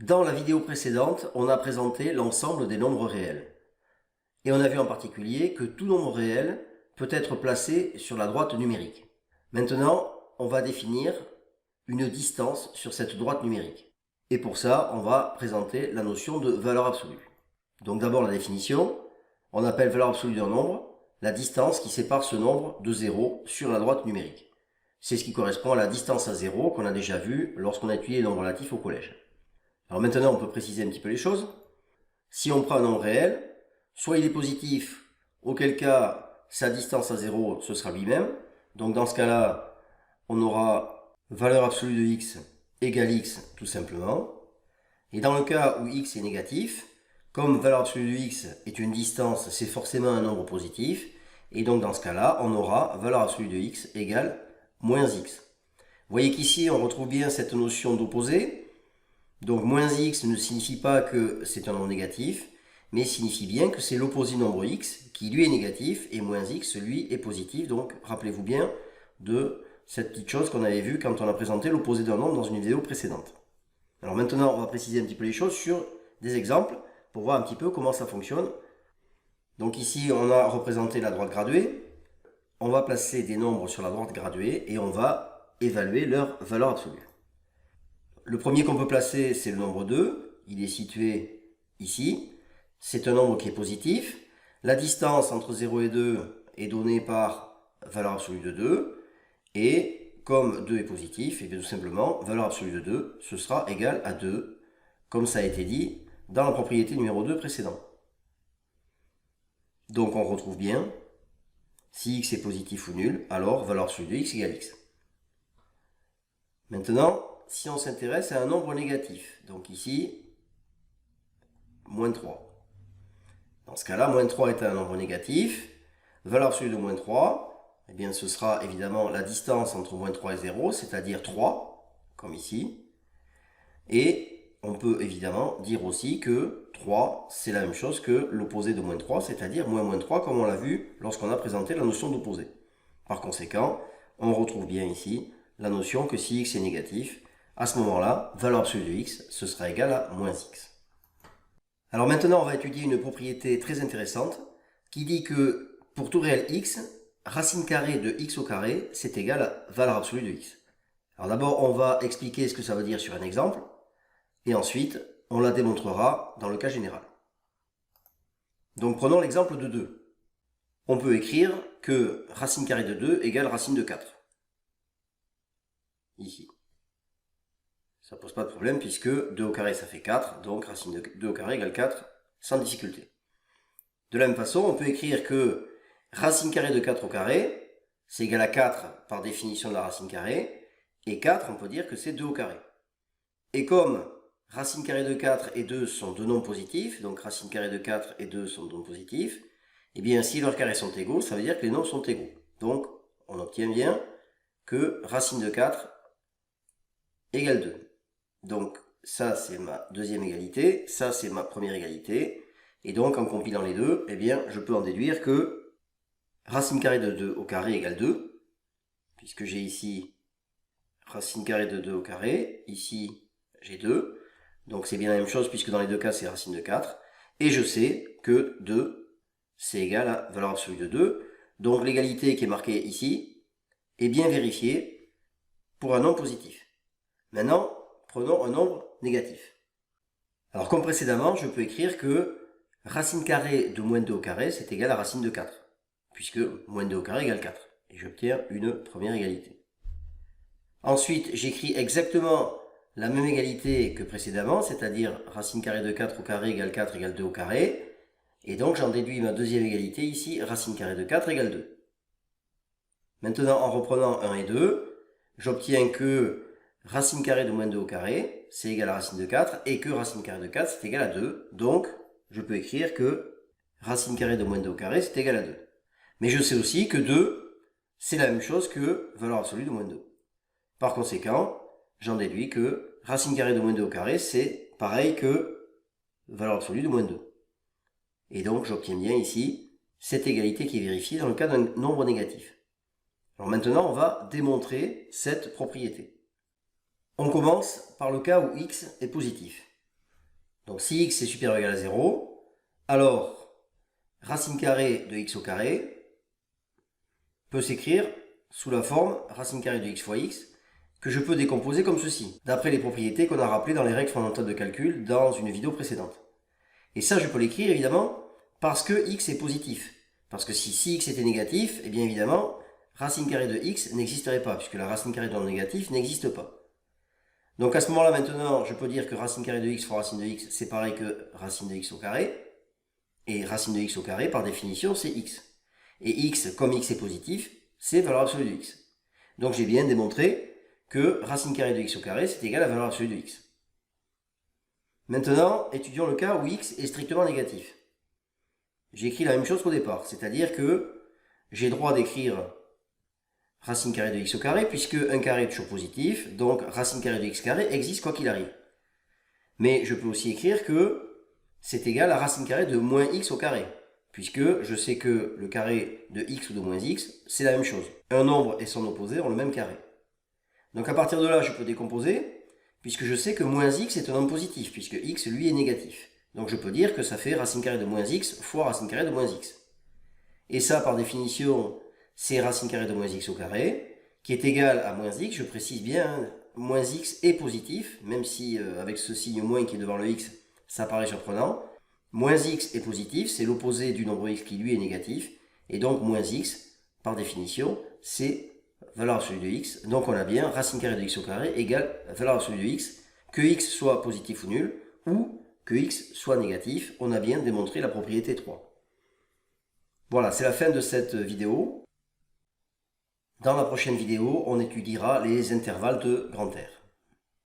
Dans la vidéo précédente, on a présenté l'ensemble des nombres réels. Et on a vu en particulier que tout nombre réel peut être placé sur la droite numérique. Maintenant, on va définir une distance sur cette droite numérique. Et pour ça, on va présenter la notion de valeur absolue. Donc d'abord la définition, on appelle valeur absolue d'un nombre la distance qui sépare ce nombre de 0 sur la droite numérique. C'est ce qui correspond à la distance à 0 qu'on a déjà vu lorsqu'on a étudié les nombres relatifs au collège. Alors maintenant, on peut préciser un petit peu les choses. Si on prend un nombre réel, soit il est positif, auquel cas sa distance à 0, ce sera lui-même. Donc dans ce cas-là, on aura valeur absolue de x égale x tout simplement. Et dans le cas où x est négatif, comme valeur absolue de x est une distance, c'est forcément un nombre positif. Et donc dans ce cas-là, on aura valeur absolue de x égale moins x. Vous voyez qu'ici, on retrouve bien cette notion d'opposé. Donc moins x ne signifie pas que c'est un nombre négatif, mais signifie bien que c'est l'opposé du nombre x qui lui est négatif et moins x lui est positif. Donc rappelez-vous bien de cette petite chose qu'on avait vue quand on a présenté l'opposé d'un nombre dans une vidéo précédente. Alors maintenant on va préciser un petit peu les choses sur des exemples pour voir un petit peu comment ça fonctionne. Donc ici on a représenté la droite graduée. On va placer des nombres sur la droite graduée et on va évaluer leur valeur absolue. Le premier qu'on peut placer, c'est le nombre 2. Il est situé ici. C'est un nombre qui est positif. La distance entre 0 et 2 est donnée par valeur absolue de 2. Et comme 2 est positif, et bien tout simplement, valeur absolue de 2, ce sera égal à 2, comme ça a été dit dans la propriété numéro 2 précédente. Donc on retrouve bien, si x est positif ou nul, alors valeur absolue de x égale x. Maintenant, si on s'intéresse à un nombre négatif, donc ici, moins 3. Dans ce cas-là, moins 3 est un nombre négatif. Valeur absolue de moins 3, eh bien, ce sera évidemment la distance entre moins 3 et 0, c'est-à-dire 3, comme ici. Et on peut évidemment dire aussi que 3, c'est la même chose que l'opposé de moins 3, c'est-à-dire moins 3, comme on l'a vu lorsqu'on a présenté la notion d'opposé. Par conséquent, on retrouve bien ici la notion que si x est négatif, à ce moment-là, valeur absolue de x, ce sera égal à moins x. Alors maintenant, on va étudier une propriété très intéressante qui dit que pour tout réel x, racine carrée de x au carré, c'est égal à valeur absolue de x. Alors d'abord, on va expliquer ce que ça veut dire sur un exemple, et ensuite, on la démontrera dans le cas général. Donc prenons l'exemple de 2. On peut écrire que racine carrée de 2 égale racine de 4. Ici. Ça ne pose pas de problème puisque 2 au carré ça fait 4, donc racine de 2 au carré égale 4 sans difficulté. De la même façon, on peut écrire que racine carrée de 4 au carré, c'est égal à 4 par définition de la racine carrée, et 4, on peut dire que c'est 2 au carré. Et comme racine carrée de 4 et 2 sont deux nombres positifs, donc racine carrée de 4 et 2 sont deux nombres positifs, et bien si leurs carrés sont égaux, ça veut dire que les nombres sont égaux. Donc, on obtient bien que racine de 4 égale 2. Donc, ça c'est ma deuxième égalité, ça c'est ma première égalité, et donc en compilant les deux, eh bien, je peux en déduire que racine carrée de 2 au carré égale 2, puisque j'ai ici racine carrée de 2 au carré, ici j'ai 2, donc c'est bien la même chose puisque dans les deux cas c'est racine de 4, et je sais que 2 c'est égal à valeur absolue de 2, donc l'égalité qui est marquée ici est bien vérifiée pour un nombre positif. Maintenant, prenons un nombre négatif. Alors comme précédemment, je peux écrire que racine carrée de moins 2 au carré, c'est égal à racine de 4, puisque moins 2 au carré égale 4, et j'obtiens une première égalité. Ensuite, j'écris exactement la même égalité que précédemment, c'est-à-dire racine carrée de 4 au carré égale 4 égale 2 au carré, et donc j'en déduis ma deuxième égalité ici, racine carrée de 4 égale 2. Maintenant, en reprenant 1 et 2, j'obtiens que racine carrée de moins 2 au carré, c'est égal à racine de 4, et que racine carrée de 4, c'est égal à 2. Donc, je peux écrire que racine carrée de moins 2 au carré, c'est égal à 2. Mais je sais aussi que 2, c'est la même chose que valeur absolue de moins 2. Par conséquent, j'en déduis que racine carrée de moins 2 au carré, c'est pareil que valeur absolue de moins 2. Et donc, j'obtiens bien ici cette égalité qui est vérifiée dans le cas d'un nombre négatif. Alors maintenant, on va démontrer cette propriété. On commence par le cas où x est positif. Donc si x est supérieur ou égal à 0, alors racine carrée de x au carré peut s'écrire sous la forme racine carrée de x fois x, que je peux décomposer comme ceci, d'après les propriétés qu'on a rappelées dans les règles fondamentales de calcul dans une vidéo précédente. Et ça, je peux l'écrire évidemment parce que x est positif. Parce que si x était négatif, eh bien évidemment, racine carrée de x n'existerait pas, puisque la racine carrée de nombre négatif n'existe pas. Donc à ce moment-là, maintenant, je peux dire que racine carrée de x fois racine de x, c'est pareil que racine de x au carré. Et racine de x au carré, par définition, c'est x. Et x, comme x est positif, c'est valeur absolue de x. Donc j'ai bien démontré que racine carrée de x au carré, c'est égal à valeur absolue de x. Maintenant, étudions le cas où x est strictement négatif. J'ai écrit la même chose qu'au départ, c'est-à-dire que j'ai droit d'écrire racine carrée de x au carré, puisque un carré est toujours positif, donc racine carrée de x carré existe quoi qu'il arrive. Mais je peux aussi écrire que c'est égal à racine carrée de moins x au carré, puisque je sais que le carré de x ou de moins x, c'est la même chose. Un nombre et son opposé ont le même carré. Donc à partir de là, je peux décomposer, puisque je sais que moins x est un nombre positif, puisque x, lui, est négatif. Donc je peux dire que ça fait racine carrée de moins x fois racine carrée de moins x. Et ça, par définition, c'est racine carrée de moins x au carré, qui est égal à moins x. Je précise bien, moins x est positif, même si avec ce signe moins qui est devant le x, ça paraît surprenant. Moins x est positif, c'est l'opposé du nombre x qui lui est négatif, et donc moins x, par définition, c'est valeur absolue de x. Donc on a bien racine carrée de x au carré égale valeur absolue de x, que x soit positif ou nul, ou que x soit négatif. On a bien démontré la propriété 3. Voilà, c'est la fin de cette vidéo. Dans la prochaine vidéo, on étudiera les intervalles de grand R.